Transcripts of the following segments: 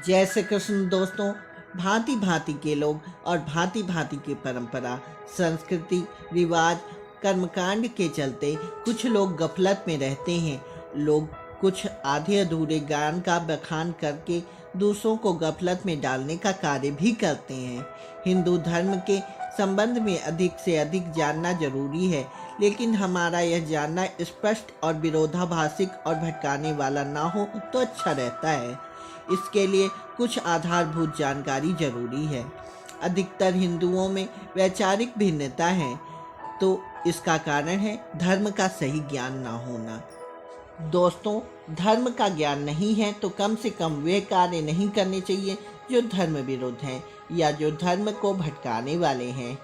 जय श्री कृष्ण दोस्तों। भांति भांति के लोग और भांति भांति की परंपरा, संस्कृति, रिवाज, कर्मकांड के चलते कुछ लोग गफलत में रहते हैं। लोग कुछ आधे अधूरे ज्ञान का बखान करके दूसरों को गफलत में डालने का कार्य भी करते हैं। हिंदू धर्म के संबंध में अधिक से अधिक जानना जरूरी है, लेकिन हमारा यह जानना स्पष्ट और विरोधाभासिक और भटकाने वाला ना हो तो अच्छा रहता है। इसके लिए कुछ आधारभूत जानकारी जरूरी है। अधिकतर हिंदुओं में वैचारिक भिन्नता है, तो इसका कारण है धर्म का सही ज्ञान ना होना। दोस्तों, धर्म का ज्ञान नहीं है तो कम से कम वे कार्य नहीं करने चाहिए जो धर्म विरुद्ध हैं या जो धर्म को भटकाने वाले हैं।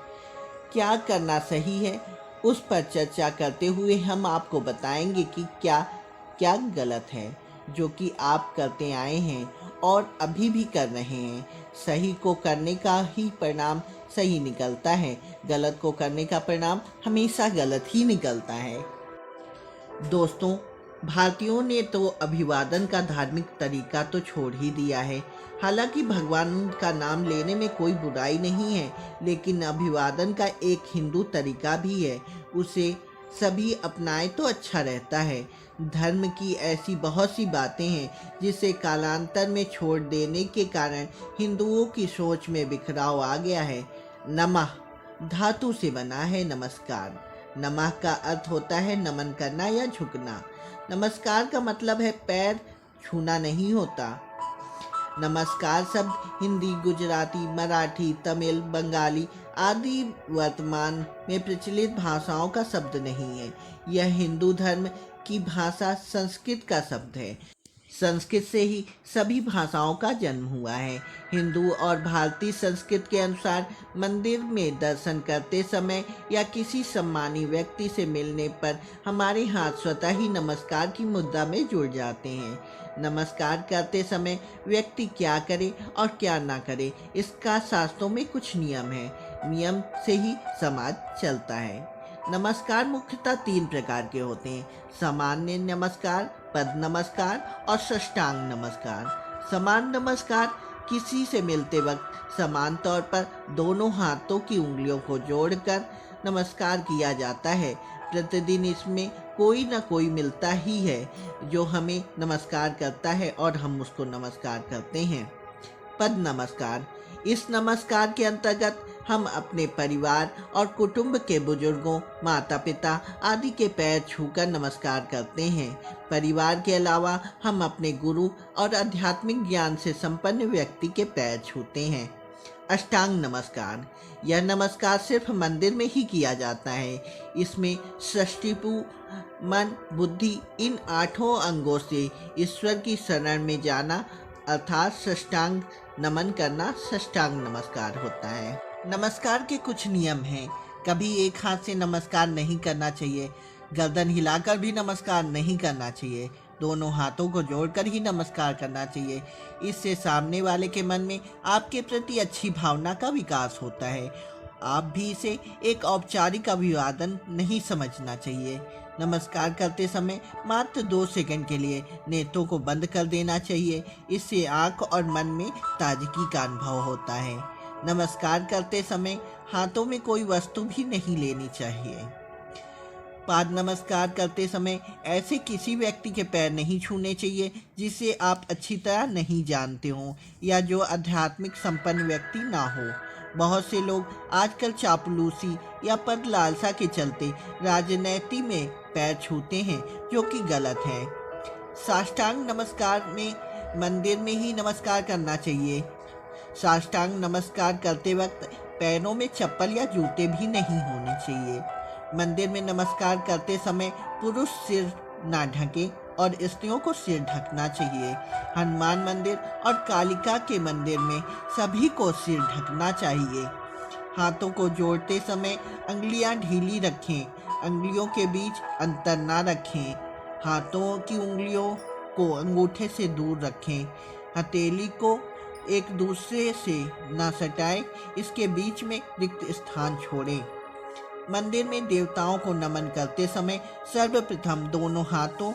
क्या करना सही है, उस पर चर्चा करते हुए हम आपको बताएंगे कि क्या क्या गलत है जो कि आप करते आए हैं और अभी भी कर रहे हैं। सही को करने का ही परिणाम सही निकलता है, गलत को करने का परिणाम हमेशा गलत ही निकलता है। दोस्तों, भारतीयों ने तो अभिवादन का धार्मिक तरीका तो छोड़ ही दिया है। हालांकि भगवान का नाम लेने में कोई बुराई नहीं है, लेकिन अभिवादन का एक हिंदू तरीका भी है, उसे सभी अपनाएं तो अच्छा रहता है। धर्म की ऐसी बहुत सी बातें हैं जिसे कालांतर में छोड़ देने के कारण हिंदुओं की सोच में बिखराव आ गया है। नमः धातु से बना है नमस्कार। नमः का अर्थ होता है नमन करना या झुकना। नमस्कार का मतलब है पैर छूना नहीं होता। नमस्कार शब्द हिंदी, गुजराती, मराठी, तमिल, बंगाली आदि वर्तमान में प्रचलित भाषाओं का शब्द नहीं है। यह हिंदू धर्म की भाषा संस्कृत का शब्द है। संस्कृत से ही सभी भाषाओं का जन्म हुआ है। हिंदू और भारतीय संस्कृत के अनुसार मंदिर में दर्शन करते समय या किसी सम्मानी व्यक्ति से मिलने पर हमारे हाथ स्वतः ही नमस्कार की मुद्रा में जुड़ जाते हैं। नमस्कार करते समय व्यक्ति क्या करे और क्या ना करे, इसका शास्त्रों में कुछ नियम है। नियम से ही समाज चलता है। नमस्कार मुख्यतः 3 प्रकार के होते हैं: सामान्य नमस्कार, पद नमस्कार और साष्टांग नमस्कार। समान नमस्कार किसी से मिलते वक्त समान तौर पर दोनों हाथों की उंगलियों को जोड़कर नमस्कार किया जाता है। प्रतिदिन इसमें कोई न कोई मिलता ही है जो हमें नमस्कार करता है और हम उसको नमस्कार करते हैं। पद नमस्कार, इस नमस्कार के अंतर्गत हम अपने परिवार और कुटुंब के बुजुर्गों, माता पिता आदि के पैर छूकर नमस्कार करते हैं। परिवार के अलावा हम अपने गुरु और आध्यात्मिक ज्ञान से संपन्न व्यक्ति के पैर छूते हैं। अष्टांग नमस्कार, यह नमस्कार सिर्फ मंदिर में ही किया जाता है। इसमें षष्टिपु, मन, बुद्धि इन 8 अंगों से ईश्वर की शरण में जाना अर्थात साष्टांग नमन करना साष्टांग नमस्कार होता है। नमस्कार के कुछ नियम हैं। कभी एक हाथ से नमस्कार नहीं करना चाहिए। गर्दन हिलाकर भी नमस्कार नहीं करना चाहिए। दोनों हाथों को जोड़कर ही नमस्कार करना चाहिए। इससे सामने वाले के मन में आपके प्रति अच्छी भावना का विकास होता है। आप भी इसे एक औपचारिक अभिवादन नहीं समझना चाहिए। नमस्कार करते समय मात्र 2 सेकंड के लिए नेत्रों को बंद कर देना चाहिए। इससे आंख और मन में ताजगी का अनुभव होता है। नमस्कार करते समय हाथों में कोई वस्तु भी नहीं लेनी चाहिए। पाद नमस्कार करते समय ऐसे किसी व्यक्ति के पैर नहीं छूने चाहिए जिसे आप अच्छी तरह नहीं जानते हो या जो आध्यात्मिक संपन्न व्यक्ति ना हो। बहुत से लोग आजकल चापलूसी या पद लालसा के चलते राजनीति में पैर छूते हैं, जो कि गलत है। साष्टांग नमस्कार में मंदिर में ही नमस्कार करना चाहिए। साष्टांग नमस्कार करते वक्त पैरों में चप्पल या जूते भी नहीं होने चाहिए। मंदिर में नमस्कार करते समय पुरुष सिर ना ढके और स्त्रियों को सिर ढकना चाहिए। हनुमान मंदिर और कालिका के मंदिर में सभी को सिर ढकना चाहिए। हाथों को जोड़ते समय अंगुलियां ढीली रखें। अंगुलियों के बीच अंतर ना रखें। हाथों की उंगलियों को अंगूठे से दूर रखें। हथेली को एक दूसरे से न सटाएं। इसके बीच में रिक्त स्थान छोड़ें। मंदिर में देवताओं को नमन करते समय सर्वप्रथम दोनों हाथों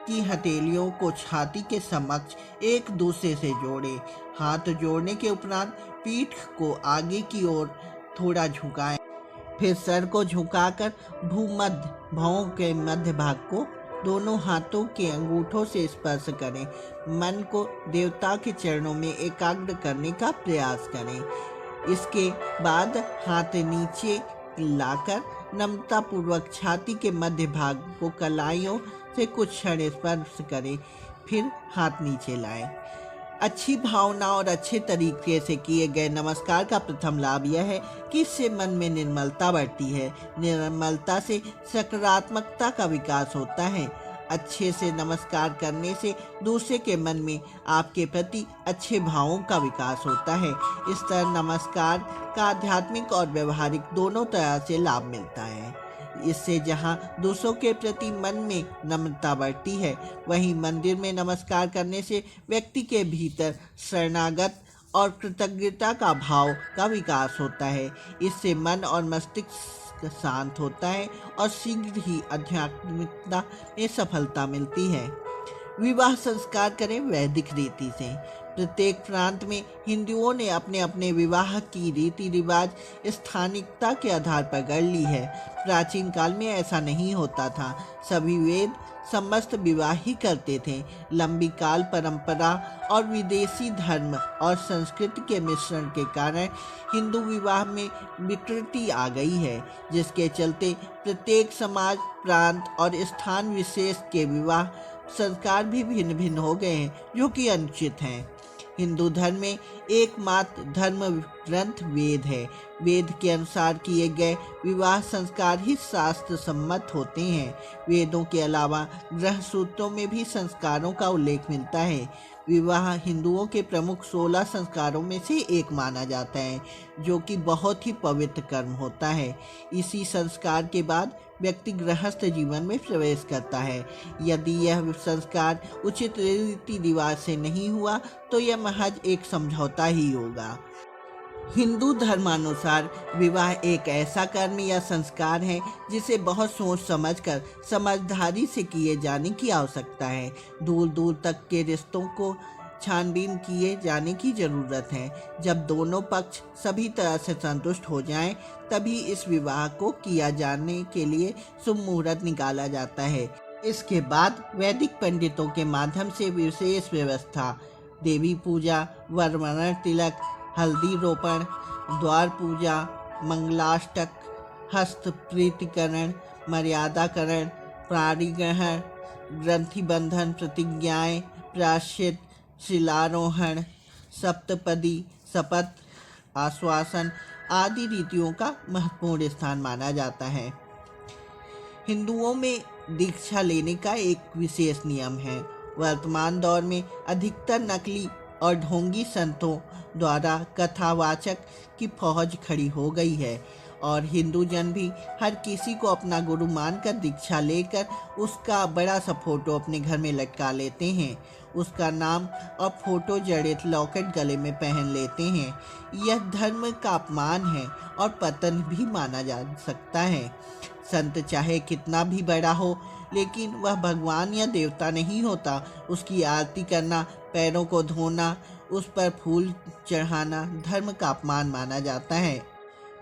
की हथेलियों को छाती के समक्ष एक दूसरे से जोड़ें। हाथ जोड़ने के उपरांत पीठ को आगे की ओर थोड़ा झुकाएं। फिर सर को झुकाकर भूमध्य भौं के मध्य भाग को दोनों हाथों के अंगूठों से स्पर्श करें। मन को देवता के चरणों में एकाग्र करने का प्रयास करें। इसके बाद हाथ नीचे लाकर नम्रता पूर्वक छाती के मध्य भाग को कलाइयों से कुछ क्षण स्पर्श करें। फिर हाथ नीचे लाएं। अच्छी भावना और अच्छे तरीके से किए गए नमस्कार का प्रथम लाभ यह है कि इससे मन में निर्मलता बढ़ती है। निर्मलता से सकारात्मकता का विकास होता है। अच्छे से नमस्कार करने से दूसरे के मन में आपके प्रति अच्छे भावों का विकास होता है। इस तरह नमस्कार का आध्यात्मिक और व्यवहारिक दोनों तरह से लाभ मिलता है। इससे जहां दूसरों के प्रति मन में नम्रता बढ़ती है, वहीं मंदिर में नमस्कार करने से व्यक्ति के भीतर शरणागत और कृतज्ञता का भाव का विकास होता है। इससे मन और मस्तिष्क शांत होता है और शीघ्र ही आध्यात्मिकता में सफलता मिलती है। विवाह संस्कार करें वैदिक रीति से। प्रत्येक प्रांत में हिंदुओं ने अपने अपने विवाह की रीति रिवाज स्थानिकता के आधार पर गढ़ ली है। प्राचीन काल में ऐसा नहीं होता था। सभी वेद समस्त विवाह ही करते थे। लंबी काल परंपरा और विदेशी धर्म और संस्कृति के मिश्रण के कारण हिंदू विवाह में विकृति आ गई है, जिसके चलते प्रत्येक समाज, प्रांत और स्थान विशेष के विवाह संस्कार भी भिन्न भिन्न हो गए हैं, जो कि अनुचित हैं। हिंदू धर्म में एकमात्र धर्म ग्रंथ वेद है। वेद के अनुसार किए गए विवाह संस्कार ही शास्त्र सम्मत होते हैं। वेदों के अलावा ग्रह सूत्रों में भी संस्कारों का उल्लेख मिलता है। विवाह हिंदुओं के प्रमुख 16 संस्कारों में से एक माना जाता है, जो कि बहुत ही पवित्र कर्म होता है। इसी संस्कार के बाद व्यक्ति गृहस्थ जीवन में प्रवेश करता है। यदि यह संस्कार उचित रीति रिवाज से नहीं हुआ तो यह महज एक समझौता ही होगा। हिंदू धर्मानुसार विवाह एक ऐसा कर्म या संस्कार है जिसे बहुत सोच समझकर समझदारी से किए जाने की आवश्यकता है। दूर दूर तक के रिश्तों को छानबीन किए जाने की जरूरत है। जब दोनों पक्ष सभी तरह से संतुष्ट हो जाएं, तभी इस विवाह को किया जाने के लिए शुभ मुहूर्त निकाला जाता है। इसके बाद वैदिक पंडितों के माध्यम से विशेष व्यवस्था, देवी पूजा, वरमाला तिलक, हल्दी रोपण, द्वार पूजा, मंगलाष्टक, हस्त प्रीतिकरण, मर्यादाकरण, प्राणिग्रहण, ग्रंथि बंधन, प्रतिज्ञाएं, प्रायश्चित, शिलारोहण, सप्तपदी, शपथ, आश्वासन आदि रीतियों का महत्वपूर्ण स्थान माना जाता है। हिंदुओं में दीक्षा लेने का एक विशेष नियम है। वर्तमान दौर में अधिकतर नकली और ढोंगी संतों द्वारा कथावाचक की फौज खड़ी हो गई है और हिंदू जन भी हर किसी को अपना गुरु मानकर दीक्षा लेकर उसका बड़ा सा फोटो अपने घर में लटका लेते हैं। उसका नाम और फोटो जड़ित लॉकेट गले में पहन लेते हैं। यह धर्म का अपमान है और पतन भी माना जा सकता है। संत चाहे कितना भी बड़ा हो, लेकिन वह भगवान या देवता नहीं होता। उसकी आरती करना, पैरों को धोना, उस पर फूल चढ़ाना धर्म का अपमान माना जाता है।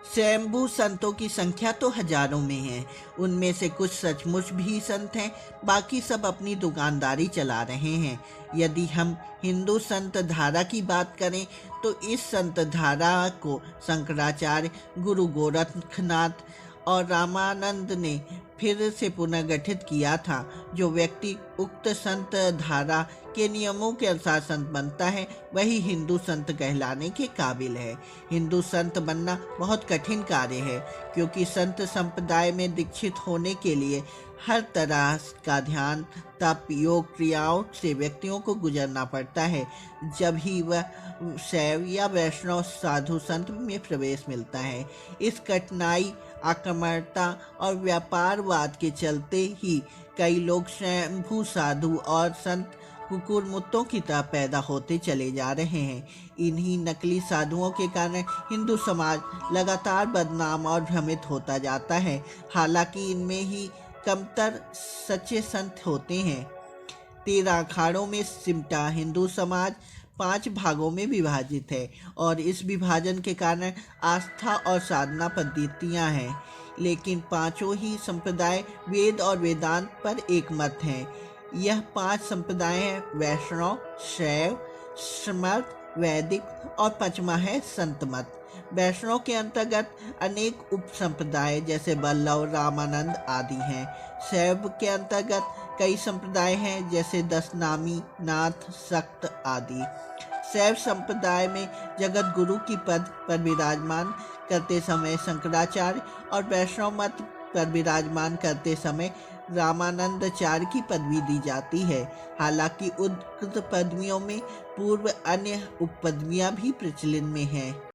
स्वयंभू संतों की संख्या तो हजारों में है। उनमें से कुछ सचमुच भी संत हैं, बाकी सब अपनी दुकानदारी चला रहे हैं। यदि हम हिंदू संत धारा की बात करें तो इस संत धारा को शंकराचार्य, गुरु गोरखनाथ और रामानंद ने फिर से पुनर्गठित किया था। जो व्यक्ति उक्त संत धारा के नियमों के अनुसार संत बनता है, वही हिंदू संत कहलाने के काबिल है। हिंदू संत बनना बहुत कठिन कार्य है, क्योंकि संत संप्रदाय में दीक्षित होने के लिए हर तरह का ध्यान, तप, योग क्रियाओं से व्यक्तियों को गुजरना पड़ता है। जब ही वह शैव या वैष्णव साधु संत में प्रवेश मिलता है। इस कठिनाई, आक्रमणता और व्यापारवाद के चलते ही कई लोग स्वयंभू साधु और संत कुकुरमुत्तों की तरह पैदा होते चले जा रहे हैं। इन्हीं नकली साधुओं के कारण हिंदू समाज लगातार बदनाम और भ्रमित होता जाता है। हालांकि इनमें ही कमतर सच्चे संत होते हैं। 13 अखाड़ों में सिमटा हिंदू समाज 5 भागों में विभाजित है और इस विभाजन के कारण आस्था और साधना पद्धतियाँ हैं, लेकिन पांचों ही संप्रदाय वेद और वेदांत पर एक मत हैं। यह 5 संप्रदाय हैं: वैष्णव, शैव, स्मर्त, वैदिक और पचमा है संत मत। वैष्णव के अंतर्गत अनेक उप संप्रदाय जैसे वल्लभ, रामानंद आदि हैं। शैव के अंतर्गत कई संप्रदाय हैं जैसे दशनामी, नाथ, शक्त आदि। शैव संप्रदाय में जगत गुरु की पद पर विराजमान करते समय शंकराचार्य और वैष्णव मत पर विराजमान करते समय रामानंदाचार्य की पदवी दी जाती है। हालांकि उक्त पदवियों में पूर्व अन्य उपपदवियां भी प्रचलन में हैं।